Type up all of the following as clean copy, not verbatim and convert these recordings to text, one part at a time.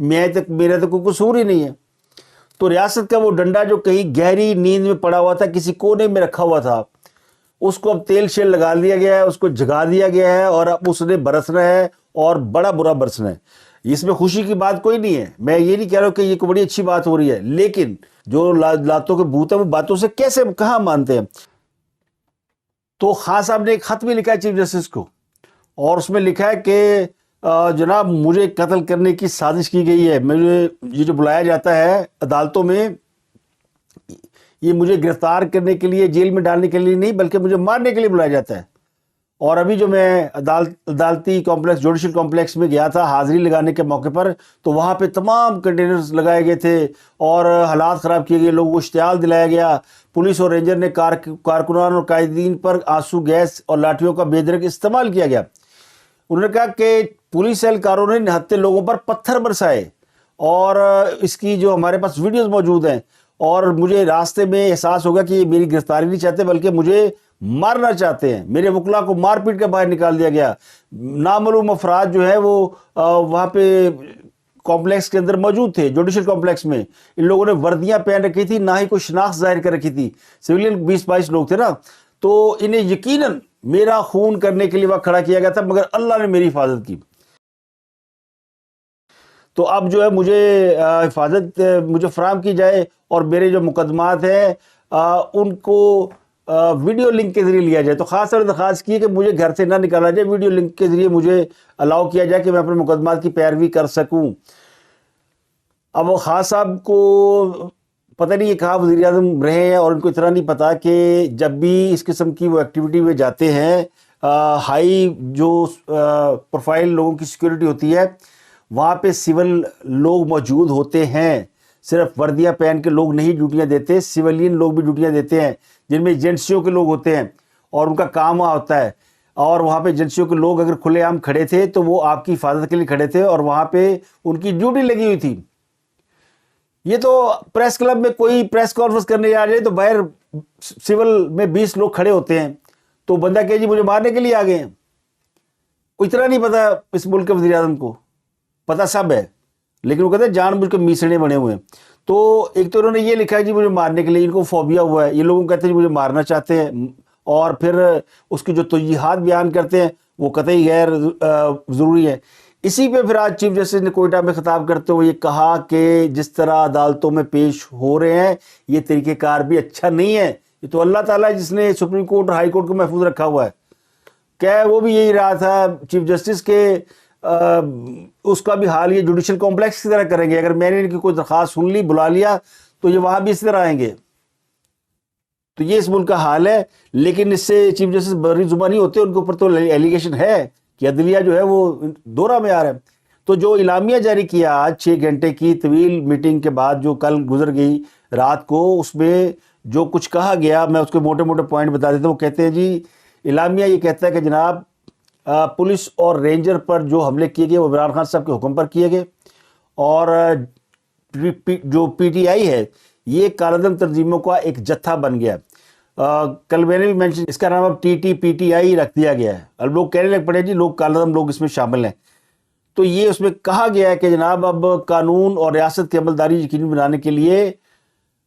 میرا تو کوئی قصور ہی نہیں ہے. تو ریاست کا وہ ڈنڈا جو کہیں گہری نیند میں پڑا ہوا تھا, کسی کونے میں رکھا ہوا تھا, اس کو اب تیل شیل لگا دیا گیا ہے, اس کو جگا دیا گیا ہے اور اب اس نے برسنا ہے اور بڑا برا برسنا ہے. اس میں خوشی کی بات کوئی نہیں ہے, میں یہ نہیں کہہ رہا ہوں کہ یہ کوئی بڑی اچھی بات ہو رہی ہے, لیکن جو لاتوں کے بھوت ہیں وہ باتوں سے کیسے کہاں مانتے ہیں. تو خان صاحب نے ایک خط بھی لکھا ہے چیف جسٹس کو, اور اس میں لکھا ہے کہ جناب مجھے قتل کرنے کی سازش کی گئی ہے. مجھے یہ جو بلایا جاتا ہے عدالتوں میں, یہ مجھے گرفتار کرنے کے لیے, جیل میں ڈالنے کے لیے نہیں, بلکہ مجھے مارنے کے لیے بلایا جاتا ہے. اور ابھی جو میں عدالتی کمپلیکس, جوڈیشل کمپلیکس میں گیا تھا حاضری لگانے کے موقع پر, تو وہاں پہ تمام کنٹینرز لگائے گئے تھے اور حالات خراب کیے گئے, لوگوں کو اشتعال دلایا گیا. پولیس اور رینجر نے کارکنان اور قائدین پر آنسو گیس اور لاٹھیوں کا بے دریغ استعمال کیا گیا. انہوں نے کہا کہ پولیس اہلکاروں نے نہتے لوگوں پر پتھر برسائے, اور اس کی جو ہمارے پاس ویڈیوز موجود ہیں, اور مجھے راستے میں احساس ہوگا کہ یہ میری گرفتاری نہیں چاہتے بلکہ مجھے مارنا چاہتے ہیں. میرے وکلا کو مار پیٹ کے باہر نکال دیا گیا. نامعلوم افراد جو ہے وہ وہاں پہ کمپلیکس کے اندر موجود تھے, جوڈیشل کمپلیکس میں. ان لوگوں نے وردیاں پہن رکھی تھی, نہ ہی کوئی شناخت ظاہر کر رکھی تھی. سویلین 20-22 لوگ تھے نا, تو انہیں یقیناً میرا خون کرنے کے لیے وہاں کھڑا کیا گیا تھا, مگر اللہ نے میری حفاظت کی. تو اب جو ہے مجھے حفاظت مجھے فراہم کی جائے, اور میرے جو مقدمات ہیں ان کو ویڈیو لنک کے ذریعے لیا جائے. تو خاص طور درخواست کی ہے کہ مجھے گھر سے نہ نکالا جائے, ویڈیو لنک کے ذریعے مجھے الاؤ کیا جائے کہ میں اپنے مقدمات کی پیروی کر سکوں. اب وہ خان صاحب کو پتہ نہیں یہ کہاں وزیر اعظم رہے ہیں, اور ان کو اتنا نہیں پتا کہ جب بھی اس قسم کی وہ ایکٹیویٹی میں جاتے ہیں, ہائی جو پروفائل لوگوں کی سیکیورٹی ہوتی ہے, وہاں پہ سول لوگ موجود ہوتے ہیں. صرف وردیاں پہن کے لوگ نہیں ڈیوٹیاں دیتے, سویلین لوگ بھی ڈیوٹیاں دیتے ہیں, جن میں ایجنسیوں کے لوگ ہوتے ہیں, اور ان کا کام وہاں ہوتا ہے. اور وہاں پہ ایجنسیوں کے لوگ اگر کھلے عام کھڑے تھے تو وہ آپ کی حفاظت کے لیے کھڑے تھے, اور وہاں پہ ان کی ڈیوٹی لگی ہوئی تھی. یہ تو پریس کلب میں کوئی پریس کانفرنس کرنے آ جائے تو باہر سول میں 20 لوگ کھڑے ہوتے ہیں, تو بندہ کہ جی مجھے مارنے کے لیے آ گئے ہیں. اتنا نہیں پتا اس ملک کے وزیر اعظم کو, پتا سب ہے, لیکن وہ کہتے ہیں جان بوجھ کے میسڑے بنے ہوئے ہیں. تو ایک تو انہوں نے یہ لکھا ہے جی مجھے مارنے کے لیے, ان کو فوبیا ہوا ہے. یہ لوگوں کہتے ہیں جی مجھے مارنا چاہتے ہیں, اور پھر اس کی جو توجیحات بیان کرتے ہیں وہ قطعی غیر ضروری ہے. اسی پہ پھر آج چیف جسٹس نے کوئٹہ میں خطاب کرتے ہوئے یہ کہا کہ جس طرح عدالتوں میں پیش ہو رہے ہیں یہ طریقہ کار بھی اچھا نہیں ہے. یہ تو اللہ تعالیٰ جس نے سپریم کورٹ اور ہائی کورٹ کو محفوظ رکھا ہوا ہے. کیا وہ بھی یہی رہا تھا چیف جسٹس کے اس کا بھی حال یہ جوڈیشل کمپلیکس کی طرح کریں گے. اگر میں نے ان کی کوئی درخواست سن لی, بلا لیا, تو یہ وہاں بھی اس طرح آئیں گے. تو یہ اس ملک کا حال ہے. لیکن اس سے چیف جسٹس بری زبان نہیں ہوتے, ان کے اوپر تو ایلیگیشن ہے کہ عدلیہ جو ہے وہ دورہ میں آ رہا ہے. تو جو اعلامیہ جاری کیا آج 6 گھنٹے کی طویل میٹنگ کے بعد جو کل گزر گئی رات کو, اس میں جو کچھ کہا گیا میں اس کے موٹے موٹے پوائنٹ بتا دیتا ہوں. وہ کہتے ہیں جی اعلامیہ یہ کہتا ہے کہ جناب پولیس اور رینجر پر جو حملے کیے گئے وہ عمران خان صاحب کے حکم پر کیے گئے, اور جو پی ٹی آئی ہے یہ کالعدم تنظیموں کا ایک جتھا بن گیا. کل میں نے بھی مینشن, اس کا نام اب پی ٹی آئی رکھ دیا گیا ہے. اب لوگ کہنے لگ پڑے جی لوگ کالعدم لوگ اس میں شامل ہیں. تو یہ اس میں کہا گیا ہے کہ جناب اب قانون اور ریاست کی عملداری یقینی بنانے کے لیے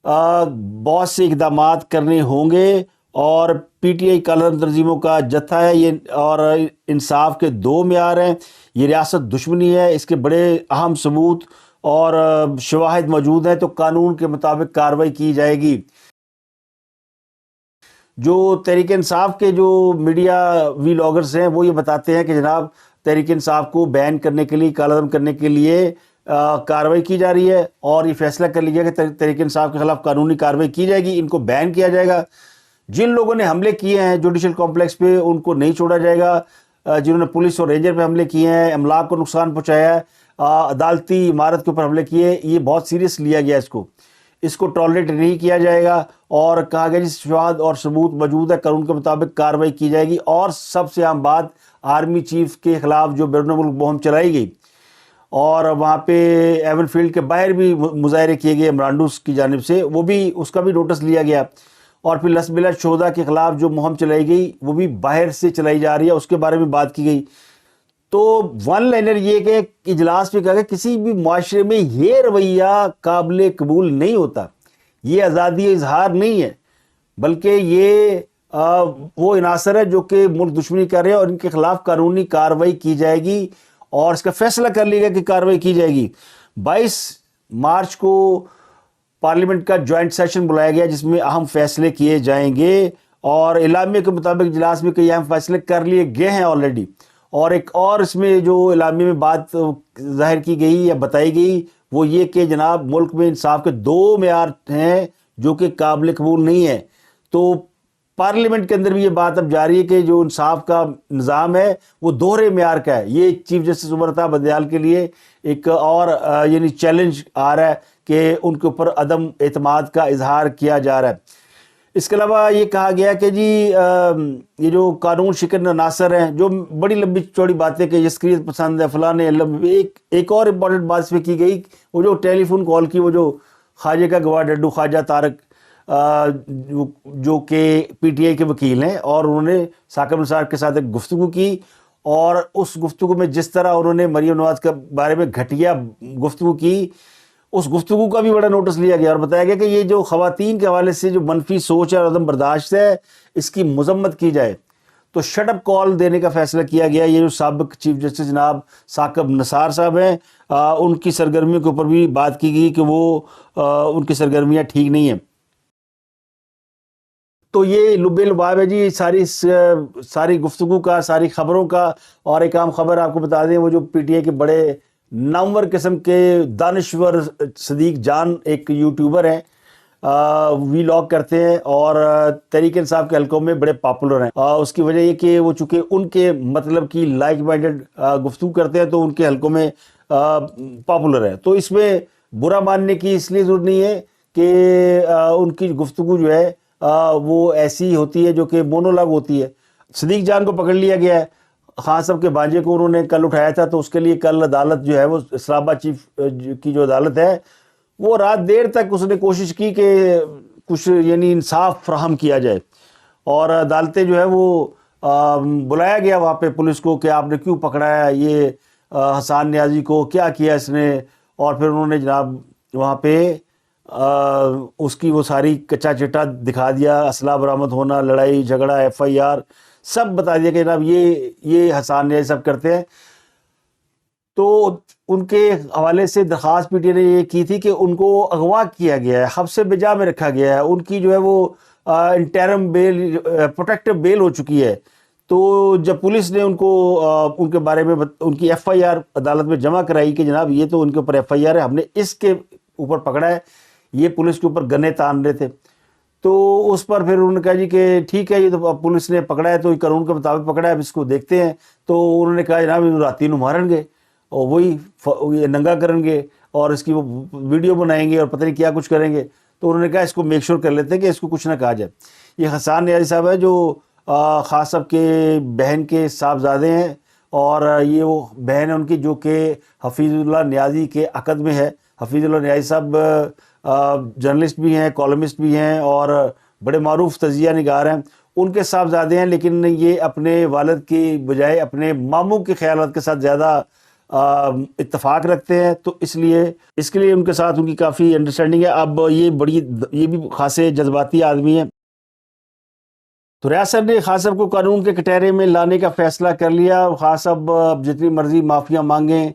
بہت سے اقدامات کرنے ہوں گے, اور پی ٹی آئی کالعدم تنظیموں کا جتھا ہے یہ, اور انصاف کے 2 معیار ہیں. یہ ریاست دشمنی ہے, اس کے بڑے اہم ثبوت اور شواہد موجود ہیں, تو قانون کے مطابق کارروائی کی جائے گی. جو تحریک انصاف کے جو میڈیا ویلاگرز ہیں وہ یہ بتاتے ہیں کہ جناب تحریک انصاف کو بین کرنے کے لیے, کالعدم کرنے کے لیے کارروائی کی جا رہی ہے, اور یہ فیصلہ کر لیا کہ تحریک انصاف کے خلاف قانونی کارروائی کی جائے گی, ان کو بین کیا جائے گا. جن لوگوں نے حملے کیے ہیں جوڈیشل کمپلیکس پہ ان کو نہیں چھوڑا جائے گا. جنہوں نے پولیس اور رینجر پہ حملے کیے ہیں, املاک کو نقصان پہنچایا ہے, عدالتی عمارت کے اوپر حملے کیے, یہ بہت سیریس لیا گیا. اس کو ٹالریٹ نہیں کیا جائے گا, اور کہا گیا جس شواہد اور ثبوت موجود ہے قانون کے مطابق کارروائی کی جائے گی. اور سب سے اہم بات, آرمی چیف کے خلاف جو بیرون ملک مہم چلائی گئی, اور وہاں پہ ایون فیلڈ کے باہر بھی مظاہرے کیے گئے عمرانڈوس کی جانب سے, وہ بھی اس کا بھی نوٹس لیا گیا. اور پھر لس بلا شہداء کے خلاف جو مہم چلائی گئی وہ بھی باہر سے چلائی جا رہی ہے, اس کے بارے میں بات کی گئی. تو ون لائنر یہ کہ اجلاس میں کہا کہ کسی بھی معاشرے میں یہ رویہ قابل قبول نہیں ہوتا، یہ آزادی اظہار نہیں ہے، بلکہ یہ وہ عناصر ہے جو کہ ملک دشمنی کر رہے ہیں اور ان کے خلاف قانونی کارروائی کی جائے گی، اور اس کا فیصلہ کر لیا گیا کہ کارروائی کی جائے گی۔ 22 مارچ کو پارلیمنٹ کا جوائنٹ سیشن بلایا گیا جس میں اہم فیصلے کیے جائیں گے، اور اعلامیہ کے مطابق اجلاس میں کئی اہم فیصلے کر لیے گئے ہیں آلریڈی۔ اور ایک اور اس میں جو اعلامیہ میں بات ظاہر کی گئی یا بتائی گئی وہ یہ کہ جناب ملک میں انصاف کے 2 معیار ہیں جو کہ قابل قبول نہیں ہے۔ تو پارلیمنٹ کے اندر بھی یہ بات اب جاری ہے کہ جو انصاف کا نظام ہے وہ دوہرے معیار کا ہے۔ یہ چیف جسٹس عمر عطا بدیال کے لیے ایک اور یعنی چیلنج آ رہا ہے کہ ان کے اوپر عدم اعتماد کا اظہار کیا جا رہا ہے۔ اس کے علاوہ یہ کہا گیا کہ جی یہ جو قانون شکن عناصر ہیں، جو بڑی لمبی چوڑی باتیں کہ عسکریت پسند ہے فلاں نے، ایک اور امپورٹنٹ بات اس میں کی گئی، وہ جو ٹیلی فون کال کی، وہ جو خواجہ کا گواہ ڈڈو خواجہ طارق جو کہ پی ٹی آئی کے وکیل ہیں، اور انہوں نے ثاقب نثار کے ساتھ ایک گفتگو کی، اور اس گفتگو میں جس طرح انہوں نے مریم نواز کے بارے میں گھٹیا گفتگو کی، اس گفتگو کا بھی بڑا نوٹس لیا گیا اور بتایا گیا کہ یہ جو خواتین کے حوالے سے جو منفی سوچ ہے اور عدم برداشت ہے، اس کی مذمت کی جائے۔ تو شٹ اپ کال دینے کا فیصلہ کیا گیا۔ یہ جو سابق چیف جسٹس جناب ثاقب نثار صاحب ہیں، ان کی سرگرمیوں کے اوپر بھی بات کی گئی کہ وہ ان کی سرگرمیاں ٹھیک نہیں ہیں۔ تو یہ لب لباب ہے جی ساری گفتگو کا، ساری خبروں کا۔ اور ایک عام خبر آپ کو بتا دیں، وہ جو پی ٹی آئی کے بڑے نامور قسم کے دانشور صدیق جان ایک یوٹیوبر ہیں، وی لاگ کرتے ہیں اور تحریک انصاف کے حلقوں میں بڑے پاپولر ہیں۔ اس کی وجہ یہ کہ وہ چونکہ ان کے مطلب کی لائک مائنڈڈ گفتگو کرتے ہیں تو ان کے حلقوں میں پاپولر ہے۔ تو اس میں برا ماننے کی اس لیے ضرورت نہیں ہے کہ ان کی گفتگو جو ہے وہ ایسی ہوتی ہے جو کہ مونولاگ ہوتی ہے۔ صدیق جان کو پکڑ لیا گیا ہے، خان صاحب کے بانجے کو انہوں نے کل اٹھایا تھا، تو اس کے لیے کل عدالت جو ہے وہ اسلام آباد چیف کی جو عدالت ہے وہ رات دیر تک اس نے کوشش کی کہ کچھ یعنی انصاف فراہم کیا جائے، اور عدالتیں جو ہے وہ بلایا گیا وہاں پہ پولیس کو کہ آپ نے کیوں پکڑا ہے یہ حسان نیازی کو، کیا کیا اس نے، اور پھر انہوں نے جناب وہاں پہ اس کی وہ ساری کچا چٹا دکھا دیا، اسلحہ برآمد ہونا، لڑائی جھگڑا، ایف آئی آر سب بتا دیا کہ جناب یہ حسان نیازی سب کرتے ہیں۔ تو ان کے حوالے سے درخواست پی ٹی آئی نے یہ کی تھی کہ ان کو اغوا کیا گیا ہے، حبس بجا میں رکھا گیا ہے، ان کی جو ہے وہ انٹرم بیل پروٹیکٹیو بیل ہو چکی ہے۔ تو جب پولیس نے ان کو ان کے بارے میں ان کی ایف آئی آر عدالت میں جمع کرائی کہ جناب یہ تو ان کے اوپر ایف آئی آر ہے، ہم نے اس کے اوپر پکڑا ہے، یہ پولیس کے اوپر گنے تان رہے تھے، تو اس پر پھر انہوں نے کہا جی کہ ٹھیک ہے یہ تو پولیس نے پکڑا ہے تو قانون کے مطابق پکڑا ہے، اب اس کو دیکھتے ہیں۔ تو انہوں نے کہا جناب راتی نو مارن گے اور وہی ننگا کریں گے اور اس کی وہ ویڈیو بنائیں گے اور پتہ نہیں کیا کچھ کریں گے۔ تو انہوں نے کہا اس کو میک شور کر لیتے ہیں کہ اس کو کچھ نہ کہا جائے۔ یہ حسان نیازی صاحب ہے جو خان صاحب کے بہن کے صاحبزادے ہیں، اور یہ وہ بہن ہے ان کی جو کہ حفیظ اللہ نیازی کے عقد میں ہے۔ حفیظ اللہ نیازی صاحب جرنلسٹ بھی ہیں، کالمسٹ بھی ہیں، اور بڑے معروف تجزیہ نگار ہیں۔ ان کے صاحبزادے ہیں، لیکن یہ اپنے والد کی بجائے اپنے ماموں کے خیالات کے ساتھ زیادہ اتفاق رکھتے ہیں، تو اس کے لیے ان کے ساتھ ان کی کافی انڈرسٹینڈنگ ہے۔ اب یہ بھی خاصے جذباتی آدمی ہیں۔ تو ریاست نے خان صاحب کو قانون کے کٹہرے میں لانے کا فیصلہ کر لیا۔ خان صاحب جتنی مرضی معافیاں مانگیں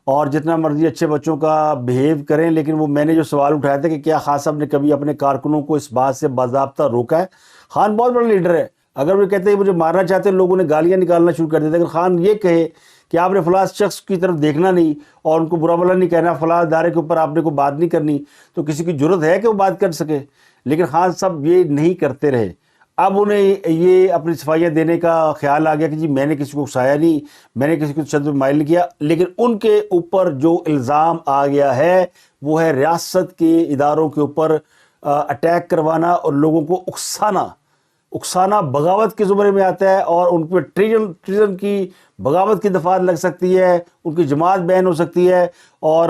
اور جتنا مرضی اچھے بچوں کا بیہیو کریں، لیکن وہ میں نے جو سوال اٹھایا تھا کہ کیا خان صاحب نے کبھی اپنے کارکنوں کو اس بات سے باضابطہ روکا ہے؟ خان بہت بڑا لیڈر ہے، اگر وہ کہتے ہیں مجھے مارنا چاہتے ہیں لوگوں نے گالیاں نکالنا شروع کر دیتے، اگر خان یہ کہے کہ آپ نے فلاں شخص کی طرف دیکھنا نہیں اور ان کو برا بھلا نہیں کہنا، فلاں ادارے کے اوپر آپ نے کوئی بات نہیں کرنی، تو کسی کی جرت ہے کہ وہ بات کر سکے؟ لیکن خان صاحب یہ نہیں کرتے رہے۔ اب انہیں یہ اپنی صفائیاں دینے کا خیال آ گیا کہ جی میں نے کسی کو اکسایا نہیں، میں نے کسی کو تشدد میں مائل نہیں کیا، لیکن ان کے اوپر جو الزام آ گیا ہے وہ ہے ریاست کے اداروں کے اوپر اٹیک کروانا اور لوگوں کو اکسانا بغاوت کے زمرے میں آتا ہے، اور ان پہ ٹریزن کی بغاوت کی دفعات لگ سکتی ہے، ان کی جماعت بین ہو سکتی ہے، اور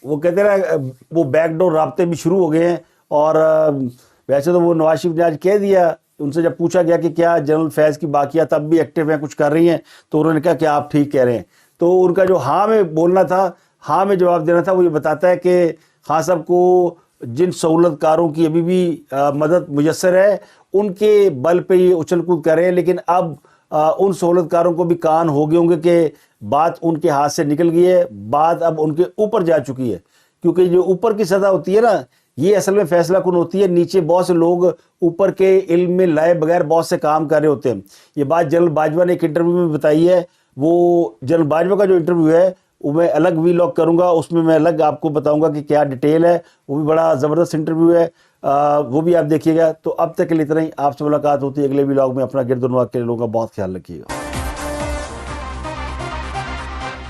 وہ کہتے ہیں وہ بیک ڈور رابطے بھی شروع ہو گئے ہیں۔ اور ویسے تو وہ نواز شریف نے آج کہہ دیا ان سے جب پوچھا گیا کہ کیا جنرل فیض کی باقیات اب بھی ایکٹیو ہیں, کچھ کر رہی ہیں, تو انہوں نے کہا کہ آپ ٹھیک کہہ رہے ہیں. تو ان کا جو ہاں میں بولنا تھا, ہاں میں جواب دینا تھا, وہ یہ بتاتا ہے کہ خان صاحب کو جن سہولت کاروں کی ابھی بھی مدد میسر ہے ان کے بل پہ یہ اچھل کود کر رہے ہیں, لیکن اب ان سہولت کاروں کو بھی کان ہو گئے ہوں گے کہ بات ان کے ہاتھ سے نکل گئی ہے, بات اب ان کے اوپر جا چکی ہے. کیونکہ جو اوپر کی سطح ہوتی ہے نا, یہ اصل میں فیصلہ کن ہوتی ہے, نیچے بہت سے لوگ اوپر کے علم میں لائے بغیر بہت سے کام کر رہے ہوتے ہیں. یہ بات جنرل باجوہ نے ایک انٹرویو میں بتائی ہے. وہ جنرل باجوہ کا جو انٹرویو ہے وہ میں الگ ویلاگ کروں گا, اس میں الگ آپ کو بتاؤں گا کہ کیا ڈیٹیل ہے, وہ بھی بڑا زبردست انٹرویو ہے, وہ بھی آپ دیکھیے گا. تو اب تک کے لیے اتنا ہی, آپ سے ملاقات ہوتی ہے اگلے ویلاگ میں. اپنا گرد و نواح کے لوگوں کا بہت خیال رکھیے گا.